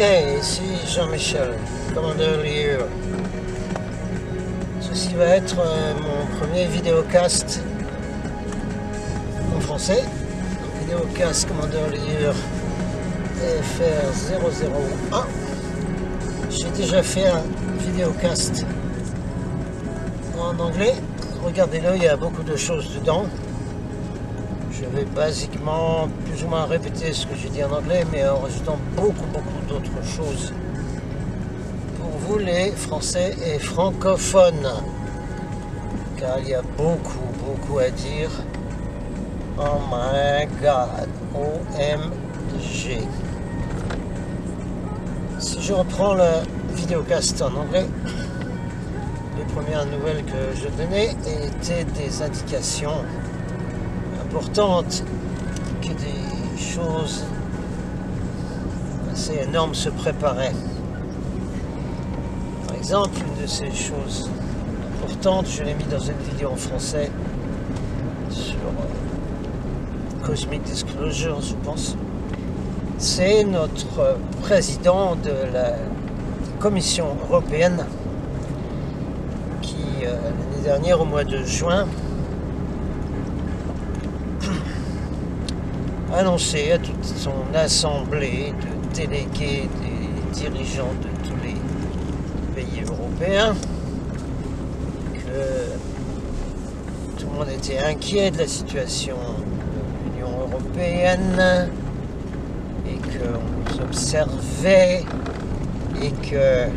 Ok, ici Jean-Michel, commandeur Liure. Ceci va être mon premier vidéocast en français. Vidéocast commandeur Liure FR001. J'ai déjà fait un vidéocast en anglais. Regardez-le, il y a beaucoup de choses dedans. Je vais basiquement plus ou moins répéter ce que j'ai dit en anglais, mais en rajoutant beaucoup d'autres choses pour vous les Français et francophones, car il y a beaucoup à dire. Oh my God, OMG. Si je reprends le vidéocast en anglais, les premières nouvelles que je donnais étaient des indications importantes que des choses assez énormes se préparaient. Par exemple, une de ces choses importantes, je l'ai mis dans une vidéo en français sur Cosmic Disclosure, je pense. C'est notre président de la Commission européenne qui, l'année dernière, au mois de juin, a annoncé à toute son assemblée de délégués, des dirigeants de tous les pays européens, que tout le monde était inquiet de la situation de l'Union européenne et qu'on nous observait et que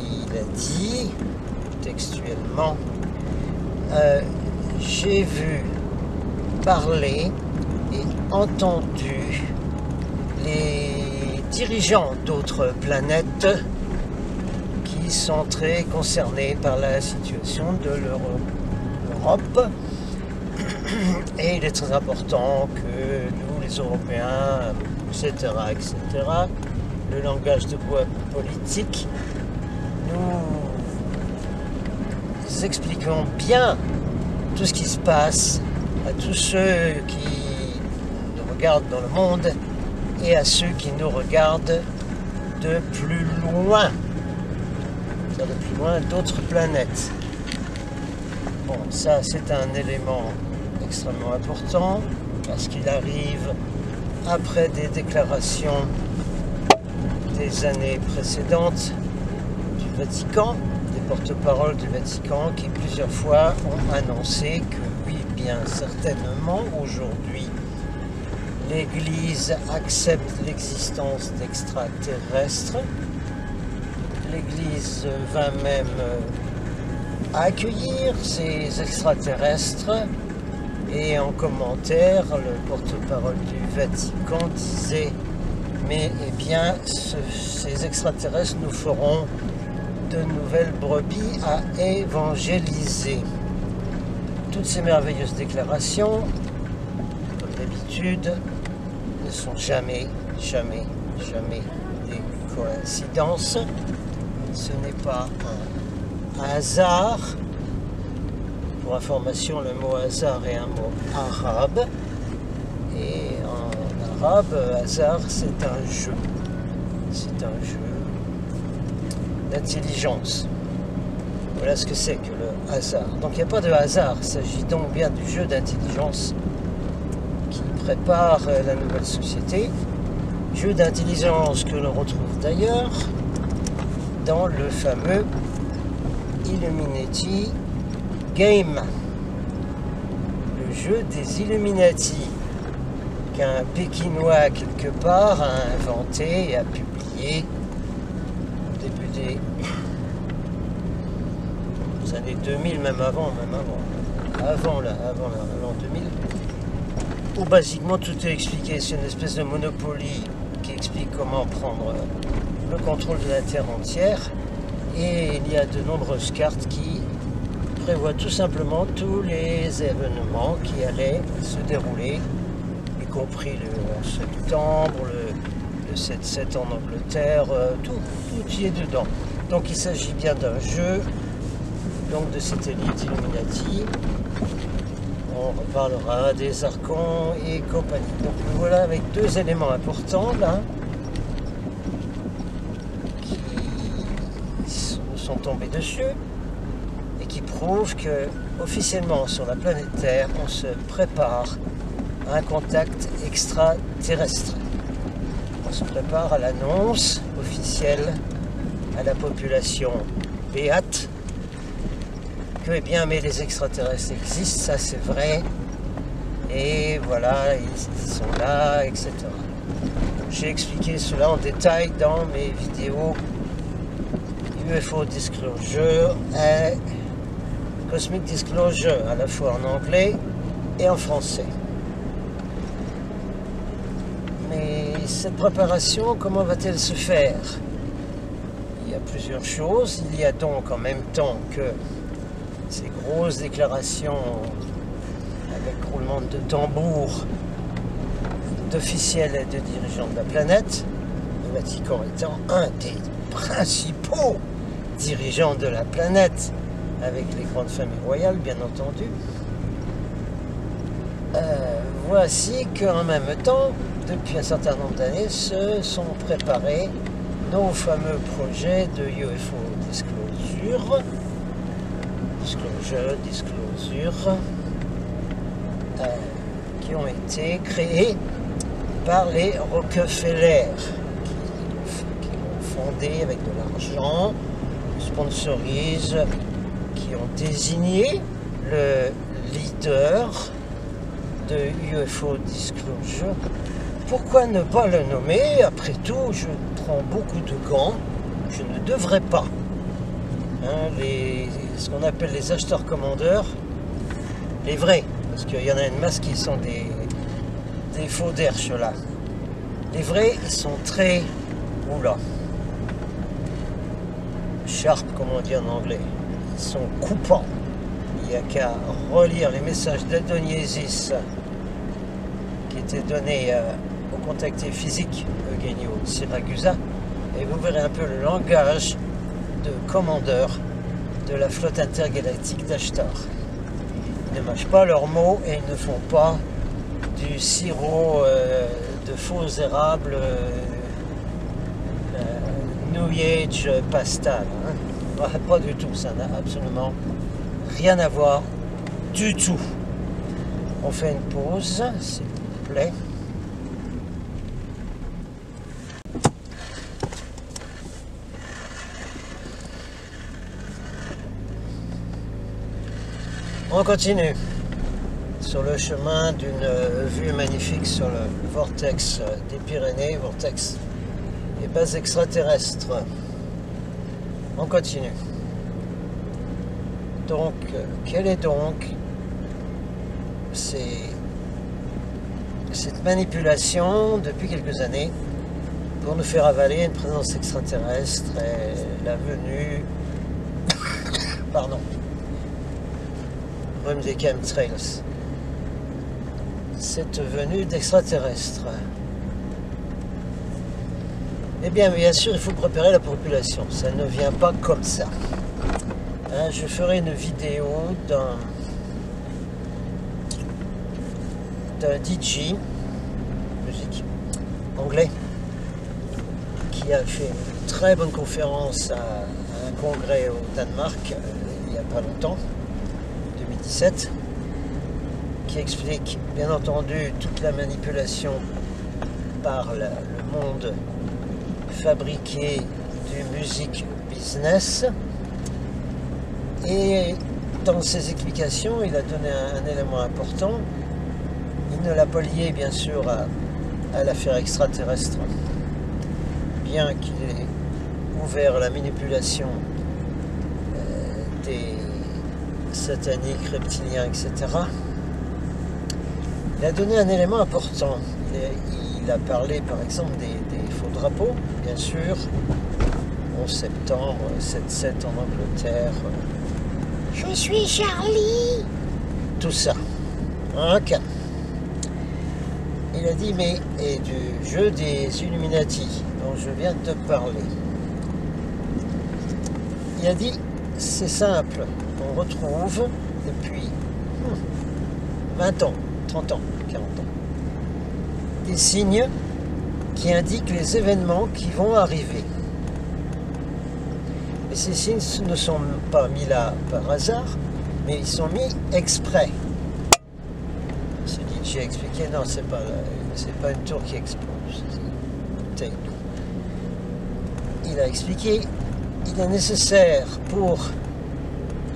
il a dit textuellement j'ai vu parler et entendu les dirigeants d'autres planètes qui sont très concernés par la situation de l'Europe. Et il est très important que nous, les Européens, etc., le langage de bois politique, nous expliquons bien tout ce qui se passe à tous ceux qui nous regardent dans le monde et à ceux qui nous regardent de plus loin, c'est-à-dire de plus loin d'autres planètes. Bon, ça c'est un élément extrêmement important parce qu'il arrive après des déclarations des années précédentes du Vatican, des porte-paroles du Vatican qui plusieurs fois ont annoncé que oui, bien certainement aujourd'hui l'Église accepte l'existence d'extraterrestres. L'Église va même accueillir ces extraterrestres. Et en commentaire, le porte-parole du Vatican disait mais eh bien, ces extraterrestres nous feront de nouvelles brebis à évangéliser. Toutes ces merveilleuses déclarations, comme d'habitude, ne sont jamais des coïncidences. Ce n'est pas un hasard. Pour information, le mot hasard est un mot arabe. Et en arabe, hasard, c'est un jeu. C'est un jeu d'intelligence. Voilà ce que c'est que le hasard. Donc il n'y a pas de hasard. Il s'agit donc bien du jeu d'intelligence qui prépare la nouvelle société. Jeu d'intelligence que l'on retrouve d'ailleurs dans le fameux Illuminati Game, le jeu des Illuminati qu'un Pékinois quelque part a inventé et a publié au début des années 2000, même avant l'an 2000, où basiquement tout est expliqué. C'est une espèce de Monopoly qui explique comment prendre le contrôle de la Terre entière, et il y a de nombreuses cartes qui prévoit tout simplement tous les événements qui allaient se dérouler, y compris le 11 septembre, le 7-7 en Angleterre, tout y est dedans. Donc il s'agit bien d'un jeu donc de cette élite Illuminati On reparlera des archons et compagnie. Donc voilà avec deux éléments importants là qui nous sont tombés dessus et qui prouvent que officiellement sur la planète Terre, on se prépare à un contact extraterrestre. On se prépare à l'annonce officielle à la population béate que, eh bien, mais les extraterrestres existent, ça c'est vrai, et voilà, ils sont là, etc. J'ai expliqué cela en détail dans mes vidéos UFO Disclosure et Cosmic Disclosure, à la fois en anglais et en français. Mais cette préparation, comment va-t-elle se faire? Il y a plusieurs choses. Il y a donc en même temps que ces grosses déclarations avec roulement de tambour d'officiels et de dirigeants de la planète, le Vatican étant un des principaux dirigeants de la planète, avec les grandes familles royales, bien entendu. Voici qu'en même temps, depuis un certain nombre d'années, se sont préparés nos fameux projets de UFO Disclosure, qui ont été créés par les Rockefeller, qui ont fondé avec de l'argent, sponsorisent, qui ont désigné le leader de UFO Disclosure. Pourquoi ne pas le nommer? Après tout, je prends beaucoup de gants, je ne devrais pas. Ce qu'on appelle les acheteurs-commandeurs, les vrais, parce qu'il y en a une masse qui sont des faux derches là. Les vrais, ils sont très, oula, sharp, comme on dit en anglais. Ils sont coupants. Il n'y a qu'à relire les messages d'Adoniasis qui étaient donnés au contacté physique Eugenio Siragusa, et vous verrez un peu le langage de commandeur de la flotte intergalactique d'Ashtar. Ils ne mâchent pas leurs mots et ils ne font pas du sirop de faux érables New Age pastel. Pas du tout, ça n'a absolument rien à voir du tout. On fait une pause, s'il vous plaît. On continue sur le chemin d'une vue magnifique sur le vortex des Pyrénées, vortex et base extraterrestre. On continue. Donc, quelle est donc cette manipulation depuis quelques années pour nous faire avaler une présence extraterrestre et la venue, pardon, rhume des chemtrails, cette venue d'extraterrestres? Eh bien sûr, il faut préparer la population. Ça ne vient pas comme ça. Je ferai une vidéo d'un DJ, musique anglais, qui a fait une très bonne conférence à un congrès au Danemark il n'y a pas longtemps, 2017, qui explique bien entendu toute la manipulation par le monde fabriqué du music business. Et dans ses explications, il a donné un élément important. Il ne l'a pas lié bien sûr à l'affaire extraterrestre, bien qu'il ait ouvert la manipulation des sataniques, reptiliens, etc. Il a donné un élément important. Il a parlé par exemple des faux drapeaux, bien sûr, 11 septembre, 7-7 en Angleterre. Je suis Charlie. Tout ça. Ok. Il a dit, mais et du jeu des Illuminati, dont je viens de te parler. Il a dit, c'est simple. On retrouve depuis 20 ans, 30 ans, 40 ans. Des signes qui indiquent les événements qui vont arriver. Et ces signes ne sont pas mis là par hasard, mais ils sont mis exprès. C'est Nietzsche a expliqué, non, c'est pas une tour qui explose, c'est une bouteille d'eau. Il a expliqué, il est nécessaire pour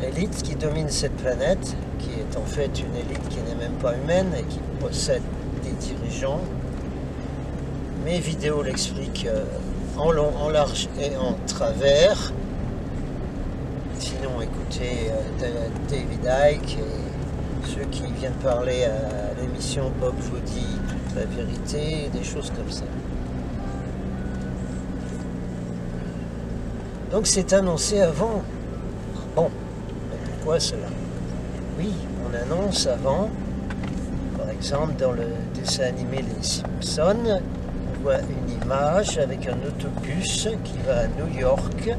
l'élite qui domine cette planète, qui est en fait une élite qui n'est même pas humaine et qui possède des dirigeants. Mes vidéos l'expliquent en long, en large et en travers. Sinon, écoutez David Icke et ceux qui viennent parler à l'émission Bob vous dit toute la vérité, des choses comme ça. Donc c'est annoncé avant. Bon, mais pourquoi cela? Oui, on annonce avant. Par exemple, dans le dessin animé Les Simpsons, on voit une image avec un autobus qui va à New York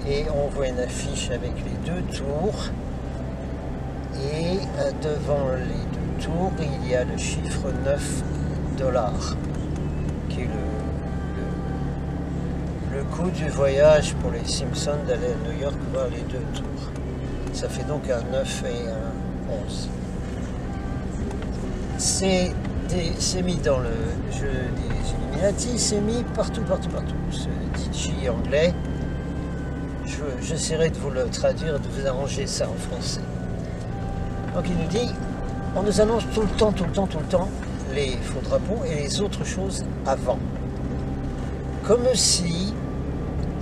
et on voit une affiche avec les 2 tours et devant les 2 tours, il y a le chiffre 9 $, qui est le coût du voyage pour les Simpsons d'aller à New York voir les 2 tours. Ça fait donc un 9 et un 11. C'est mis dans le jeu des Illuminati, c'est mis partout. Ce Nietzsche anglais, j'essaierai de vous le traduire, de vous arranger ça en français. Donc il nous dit, on nous annonce tout le temps les faux drapeaux et les autres choses avant. Comme si,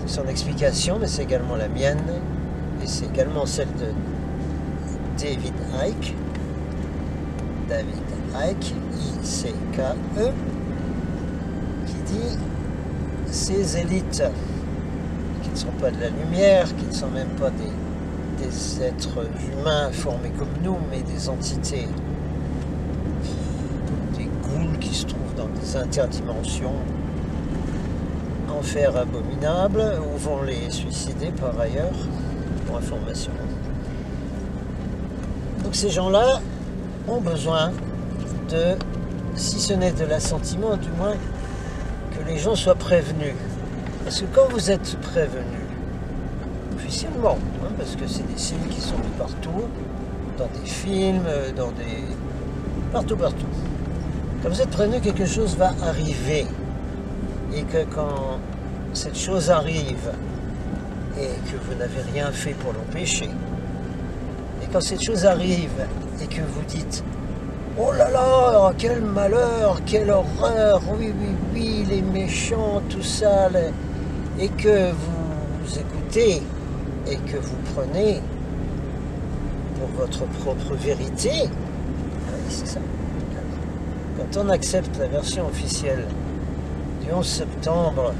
c'est son explication, mais c'est également la mienne, et c'est également celle de David Icke, I-C-K-E, qui dit ces élites qui ne sont pas de la lumière, qui ne sont même pas des êtres humains formés comme nous, mais des entités, des ghouls qui se trouvent dans des interdimensions, enfer abominable, où vont les suicider par ailleurs, pour information. Donc ces gens-là ont besoin de, si ce n'est de l'assentiment, du moins que les gens soient prévenus. Parce que quand vous êtes prévenus, officiellement, hein, parce que c'est des signes qui sont mis partout, dans des films, dans des... partout. Quand vous êtes prévenu, quelque chose va arriver. Et que quand cette chose arrive, et que vous n'avez rien fait pour l'empêcher, et quand cette chose arrive, et que vous dites « Oh là là, quel malheur, quelle horreur, oui, les méchants, tout ça », et que vous écoutez, et que vous prenez pour votre propre vérité, oui, c'est ça. Quand on accepte la version officielle du 11 septembre,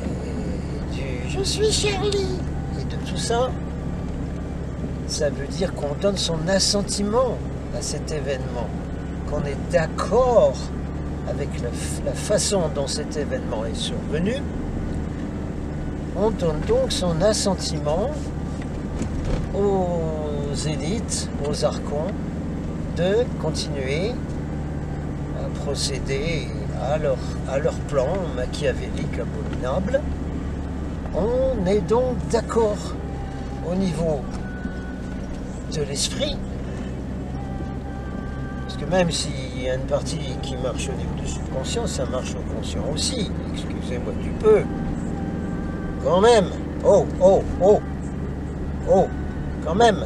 et du « Je suis Charlie », et de tout ça, ça veut dire qu'on donne son assentiment à cet événement, qu'on est d'accord avec la façon dont cet événement est survenu. On donne donc son assentiment aux élites, aux archons, de continuer à procéder à leur plan machiavélique abominable. On est donc d'accord au niveau de l'esprit, parce que même s'il y a une partie qui marche au niveau du subconscient, ça marche au conscient aussi, excusez-moi du peu, quand même, oh, quand même,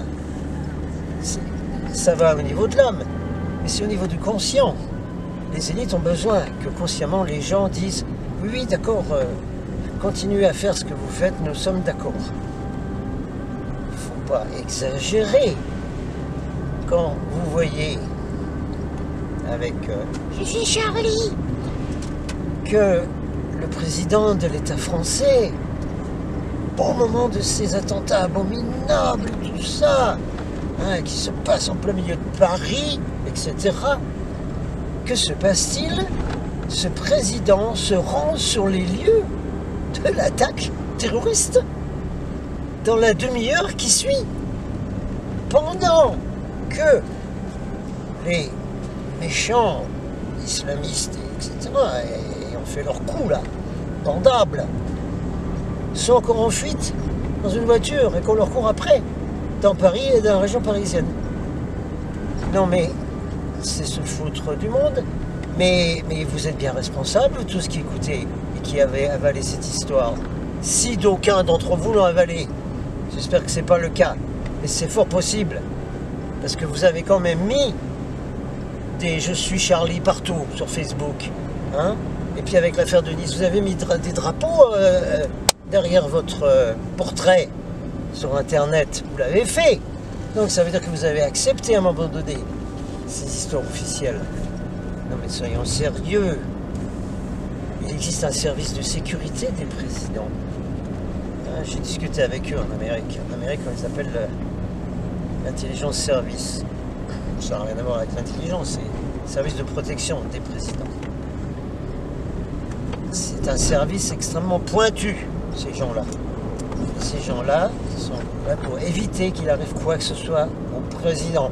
ça va au niveau de l'âme, mais c'est au niveau du conscient. Les élites ont besoin que consciemment les gens disent « Oui, d'accord, continuez à faire ce que vous faites, nous sommes d'accord. » Il ne faut pas exagérer. Quand vous voyez avec « Je suis Charlie » que le président de l'État français, au moment de ces attentats abominables, tout ça, hein, qui se passe en plein milieu de Paris, etc., que se passe-t-il? Ce président se rend sur les lieux de l'attaque terroriste dans la demi-heure qui suit. Pendant que les méchants islamistes, etc., et ont fait leur coup là, pendables, sont encore en fuite dans une voiture et qu'on leur court après, dans Paris et dans la région parisienne. Non mais, c'est se foutre du monde, mais vous êtes bien responsables, vous tous qui écoutez et qui avez avalé cette histoire. Si d'aucuns d'entre vous l'ont avalé, j'espère que ce n'est pas le cas, mais c'est fort possible, parce que vous avez quand même mis des « Je suis Charlie » partout sur Facebook, hein. Et puis avec l'affaire de Nice, vous avez mis des drapeaux derrière votre portrait sur Internet, vous l'avez fait. Donc ça veut dire que vous avez accepté à un moment donné ces histoires officielles. Non mais soyons sérieux. Il existe un service de sécurité des présidents. Hein, j'ai discuté avec eux en Amérique. En Amérique, on les appelle l'intelligence service. Ça n'a rien à voir avec l'intelligence, c'est service de protection des présidents. C'est un service extrêmement pointu, ces gens-là. Ces gens-là sont là pour éviter qu'il arrive quoi que ce soit au président.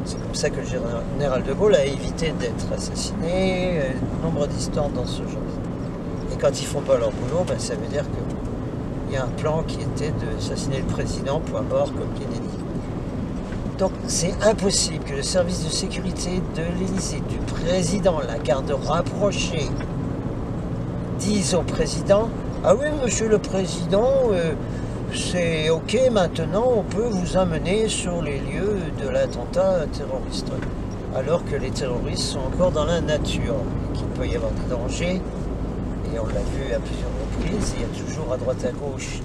C'est comme ça que le général de Gaulle a évité d'être assassiné, nombre d'histoires dans ce genre. Et quand ils font pas leur boulot, ben, ça veut dire qu'il y a un plan qui était d'assassiner le président, point mort, comme Kennedy. Donc c'est impossible que le service de sécurité de l'Élysée, du président, la garde rapprochée, dise au président « Ah oui, monsieur le président, c'est ok, maintenant on peut vous amener sur les lieux de l'attentat terroriste. » Alors que les terroristes sont encore dans la nature, et qu'il peut y avoir des dangers, et on l'a vu à plusieurs reprises, il y a toujours à droite à gauche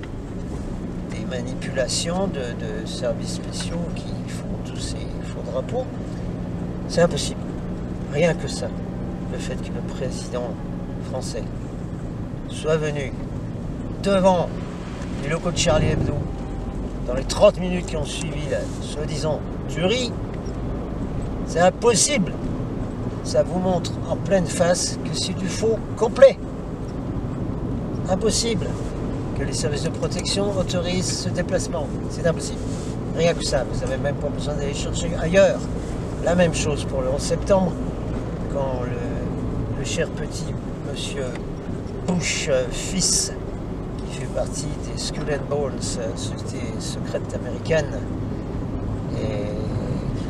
des manipulations de services spéciaux qui font tous ces faux drapeaux. C'est impossible. Rien que ça. Le fait que le président français soit venu devant les locaux de Charlie Hebdo dans les 30 minutes qui ont suivi la soi-disant tuerie, c'est impossible. Ça vous montre en pleine face que c'est du faux complet. Impossible que les services de protection autorisent ce déplacement. C'est impossible. Rien que ça, vous n'avez même pas besoin d'aller chercher ailleurs. La même chose pour le 11 septembre, quand le cher petit monsieur Bush fils, qui fait partie des Skull and Bones, société secrète américaine, et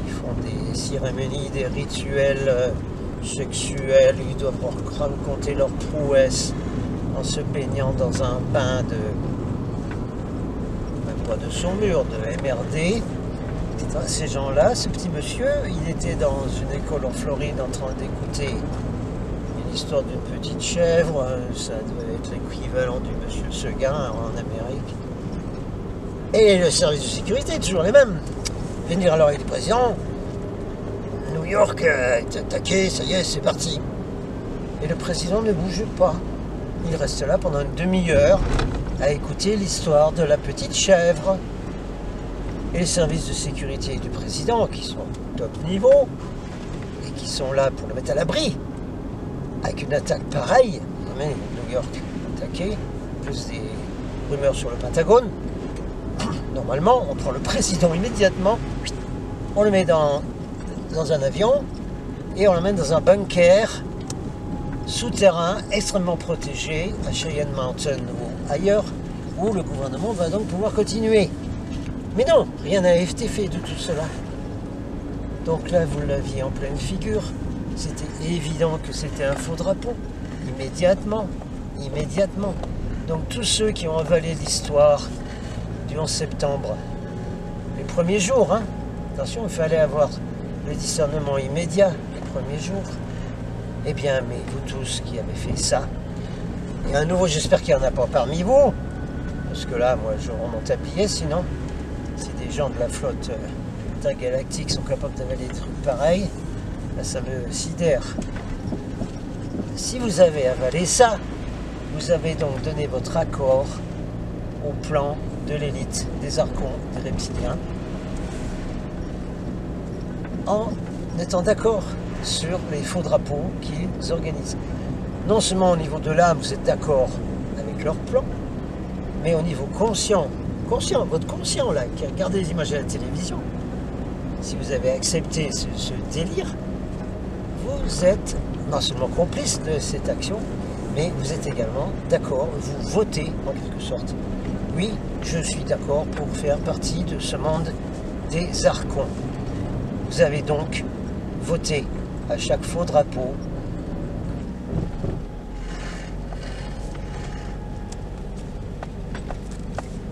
qui font des cérémonies, des rituels sexuels, ils doivent raconter leurs prouesses en se baignant dans un bain de saumure, de MRD. Ces gens-là, ce petit monsieur, il était dans une école en Floride en train d'écouter une histoire d'une petite chèvre, ça doit être l'équivalent du monsieur Seguin en Amérique. Et le service de sécurité, toujours les mêmes. Venir alors avec le président, New York est attaqué, ça y est, c'est parti. Et le président ne bouge pas. Il reste là pendant une demi-heure à écouter l'histoire de la petite chèvre. Et les services de sécurité du président, qui sont top niveau, et qui sont là pour le mettre à l'abri, avec une attaque pareille, New York attaqué, plus des rumeurs sur le Pentagone, normalement, on prend le président immédiatement, on le met dans un avion, et on l'emmène dans un bunker souterrain extrêmement protégé à Cheyenne Mountain ou ailleurs, où le gouvernement va donc pouvoir continuer. Mais non, rien n'a été fait de tout cela. Donc là, vous l'aviez en pleine figure. C'était évident que c'était un faux drapeau. Immédiatement. Donc tous ceux qui ont avalé l'histoire du 11 septembre, les premiers jours, hein, attention, il fallait avoir le discernement immédiat, les premiers jours. Eh bien, mais vous tous qui avez fait ça, et à nouveau, j'espère qu'il n'y en a pas parmi vous, parce que là, moi, je remonte à pied, sinon, si des gens de la flotte intergalactique sont capables d'avaler des trucs pareils, là, ça me sidère. Si vous avez avalé ça, vous avez donc donné votre accord au plan de l'élite, des archons, des reptiliens, en étant d'accord sur les faux drapeaux qu'ils organisent. Non seulement au niveau de l'âme, vous êtes d'accord avec leur plan, mais au niveau conscient, votre conscient là, qui regarde les images à la télévision, si vous avez accepté ce délire, vous êtes non seulement complice de cette action, mais vous êtes également d'accord, vous votez en quelque sorte. Oui, je suis d'accord pour faire partie de ce monde des archons. Vous avez donc voté à chaque faux drapeau.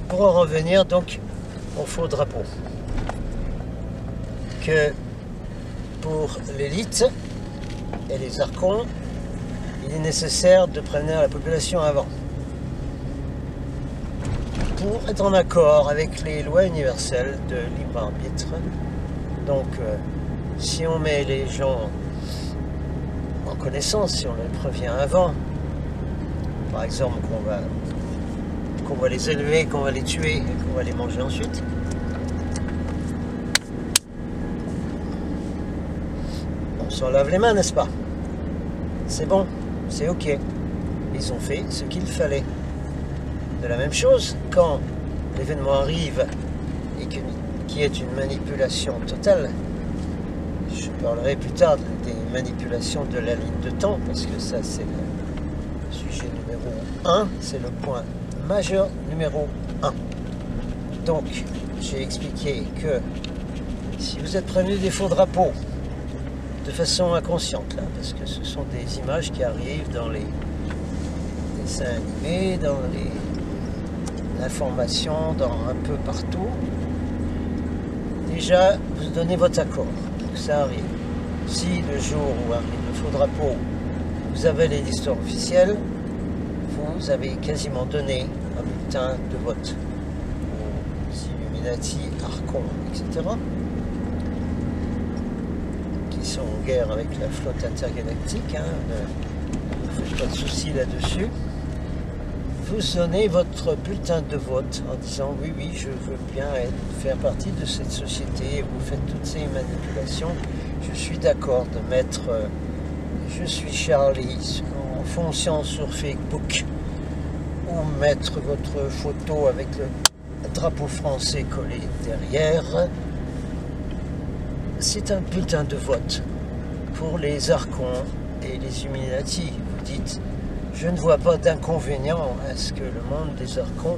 Pour en revenir donc au faux drapeau, que pour l'élite et les archons, il est nécessaire de prévenir la population avant. Pour être en accord avec les lois universelles de libre arbitre, donc si on met les gens en connaissance, si on les prévient avant, par exemple qu'on va les élever, qu'on va les tuer et qu'on va les manger ensuite, on s'en lave les mains, n'est-ce pas? C'est bon, c'est ok. Ils ont fait ce qu'il fallait. De la même chose, quand l'événement arrive et qu'il y ait une manipulation totale, je parlerai plus tard des manipulations de la ligne de temps, parce que ça c'est le sujet numéro 1, c'est le point majeur numéro 1. Donc, j'ai expliqué que si vous êtes prévenu des faux drapeaux, de façon inconsciente, là, parce que ce sont des images qui arrivent dans les dessins animés, dans les informations, dans un peu partout. Déjà, vous donnez votre accord, donc ça arrive. Si le jour où arrive le faux drapeau, vous avez les listes officielles, vous avez quasiment donné un bulletin de vote aux Illuminati, Archons, etc., qui sont en guerre avec la flotte intergalactique, hein, ne faites pas de soucis là-dessus. Vous donnez votre bulletin de vote en disant oui, oui, je veux bien faire partie de cette société, vous faites toutes ces manipulations, je suis d'accord de mettre je suis Charlie en fonction sur Facebook, ou mettre votre photo avec le drapeau français collé derrière. C'est un bulletin de vote pour les Archons et les Illuminati. Vous dites, je ne vois pas d'inconvénient à ce que le monde des Archons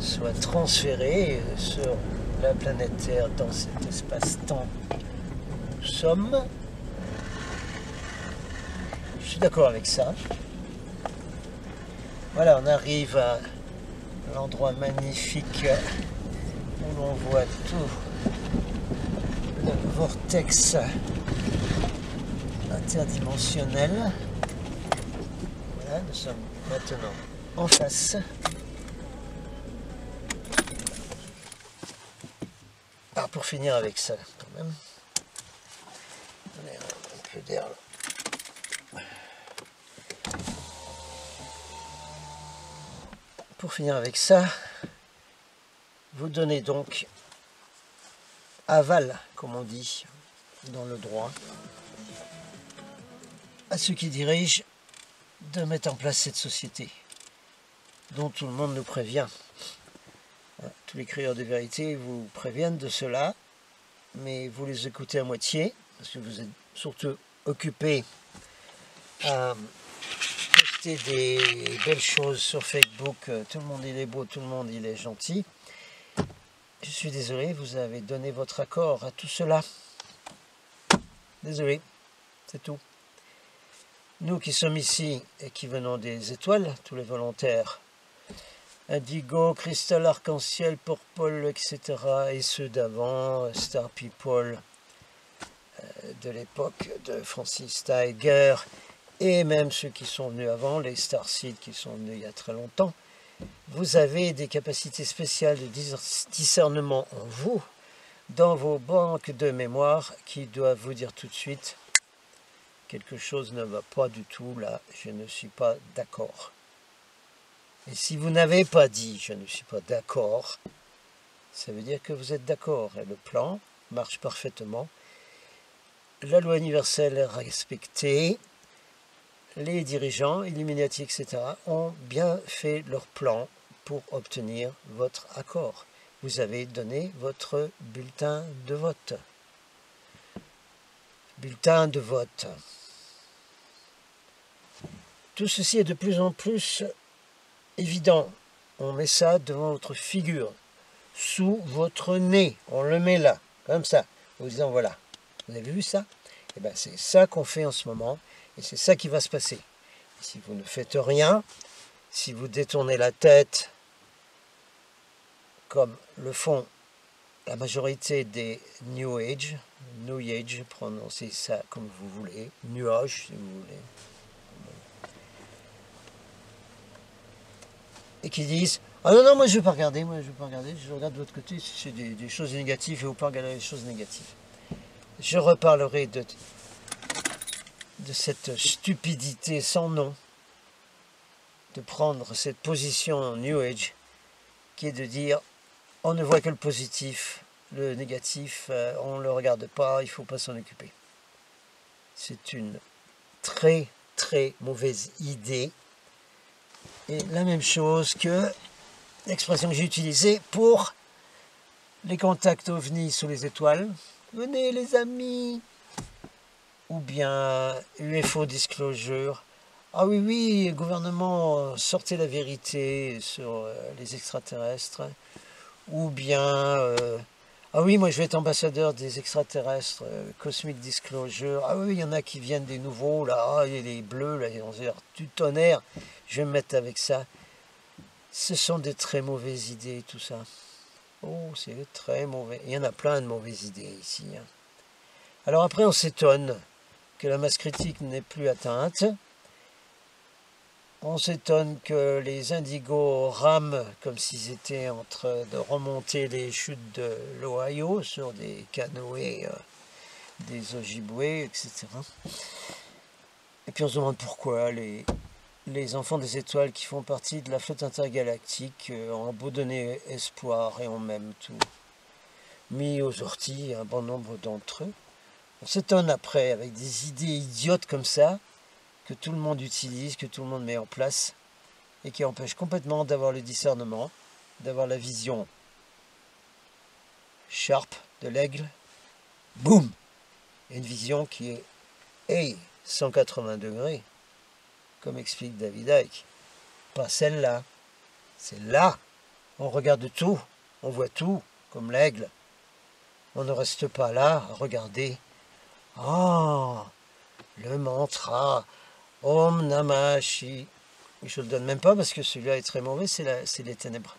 soit transféré sur la planète Terre dans cet espace-temps où nous sommes. Je suis d'accord avec ça. Voilà, on arrive à l'endroit magnifique où l'on voit tout le vortex interdimensionnel. Voilà, nous sommes maintenant en face. Alors pour finir avec ça, quand même, un peu d'air là. Pour finir avec ça, vous donnez donc aval, comme on dit dans le droit, à ceux qui dirigent de mettre en place cette société, dont tout le monde nous prévient. Tous les crieurs de vérité vous préviennent de cela, mais vous les écoutez à moitié, parce que vous êtes surtout occupés à poster des belles choses sur Facebook, tout le monde il est beau, tout le monde il est gentil. Je suis désolé, vous avez donné votre accord à tout cela. Désolé, c'est tout. Nous qui sommes ici et qui venons des étoiles, tous les volontaires, Indigo, Crystal, Arc-en-Ciel, Purple, etc., et ceux d'avant, Star People, de l'époque de Francis Tiger, et même ceux qui sont venus avant, les Starseed qui sont venus il y a très longtemps, vous avez des capacités spéciales de discernement en vous, dans vos banques de mémoire, qui doivent vous dire tout de suite quelque chose ne va pas du tout là, je ne suis pas d'accord. Et si vous n'avez pas dit je ne suis pas d'accord, ça veut dire que vous êtes d'accord et le plan marche parfaitement. La loi universelle est respectée, les dirigeants, Illuminati, etc. ont bien fait leur plan pour obtenir votre accord. Vous avez donné votre bulletin de vote. bulletin de vote. Tout ceci est de plus en plus évident. On met ça devant votre figure, sous votre nez. On le met là, comme ça, en vous disant voilà. Vous avez vu ça? Eh bien, c'est ça qu'on fait en ce moment, et c'est ça qui va se passer. Si vous ne faites rien, si vous détournez la tête, comme le font la majorité des New Age, prononcez ça comme vous voulez, nuage si vous voulez, et qui disent « Ah non, non, moi je ne vais pas regarder, je regarde de l'autre côté, si c'est des choses négatives, il ne faut pas regarder les choses négatives. » Je reparlerai de cette stupidité sans nom, de prendre cette position New Age, qui est de dire on ne voit que le positif, le négatif, on ne le regarde pas, il ne faut pas s'en occuper. C'est une très très mauvaise idée. Et la même chose que l'expression que j'ai utilisée pour les contacts ovnis sous les étoiles. Venez les amis. Ou bien UFO Disclosure. Ah oui, oui, gouvernement, sortez la vérité sur les extraterrestres. Ou bien, ah oui, moi je vais être ambassadeur des extraterrestres, Cosmic Disclosure. Ah oui, il y en a qui viennent des nouveaux, là, ah, il y a les bleus, là, on dit du tonnerre, je vais me mettre avec ça. Ce sont des très mauvaises idées, tout ça. Oh, c'est très mauvais. Il y en a plein de mauvaises idées ici. Hein. Alors après, on s'étonne que la masse critique n'est plus atteinte. On s'étonne que les indigos rament comme s'ils étaient en train de remonter les chutes de l'Ohio sur des canoës, des Ojibwés, etc. Et puis on se demande pourquoi les enfants des étoiles qui font partie de la flotte intergalactique ont beau donner espoir et ont même tout mis aux orties, un bon nombre d'entre eux. On s'étonne après, avec des idées idiotes comme ça, que tout le monde utilise, que tout le monde met en place, et qui empêchent complètement d'avoir le discernement, d'avoir la vision sharp de l'aigle. Boum! Et une vision qui est, hey, 180 degrés, comme explique David Icke. Pas celle-là, c'est là. On regarde tout, on voit tout, comme l'aigle. On ne reste pas là à regarder. Ah, le mantra Om Namah Shi. Je ne le donne même pas parce que celui-là est très mauvais, c'est les ténèbres.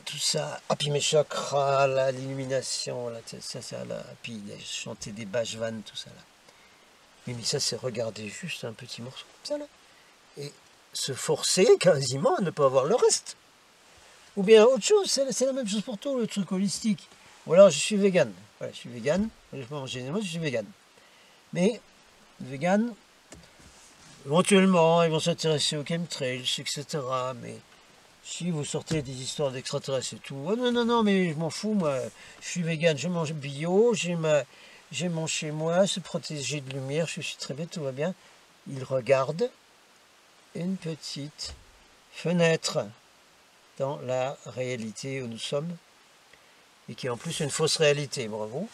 Tout ça, ah, puis mes chakras, l'illumination, puis chanter des bhajvan, tout ça là. Mais ça, c'est regarder juste un petit morceau comme ça là. Et se forcer quasiment à ne pas voir le reste. Ou bien autre chose, c'est la même chose pour tout, le truc holistique. Ou alors je suis vegan. Voilà, je suis vegan, je peux manger des mots, je suis vegan. Mais, vegan, éventuellement, ils vont s'intéresser aux chemtrails, etc. Mais si vous sortez des histoires d'extraterrestres et tout, oh non, non, non, mais je m'en fous, moi, je suis vegan, je mange bio, j'ai mon chez moi, se protéger de lumière, je suis très bien, tout va bien. Ils regardent une petite fenêtre dans la réalité où nous sommes, et qui est en plus une fausse réalité, bravo.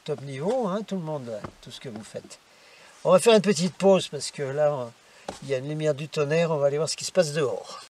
Top niveau, hein, tout le monde, tout ce que vous faites. On va faire une petite pause, parce que là, il y a une lumière du tonnerre, on va aller voir ce qui se passe dehors.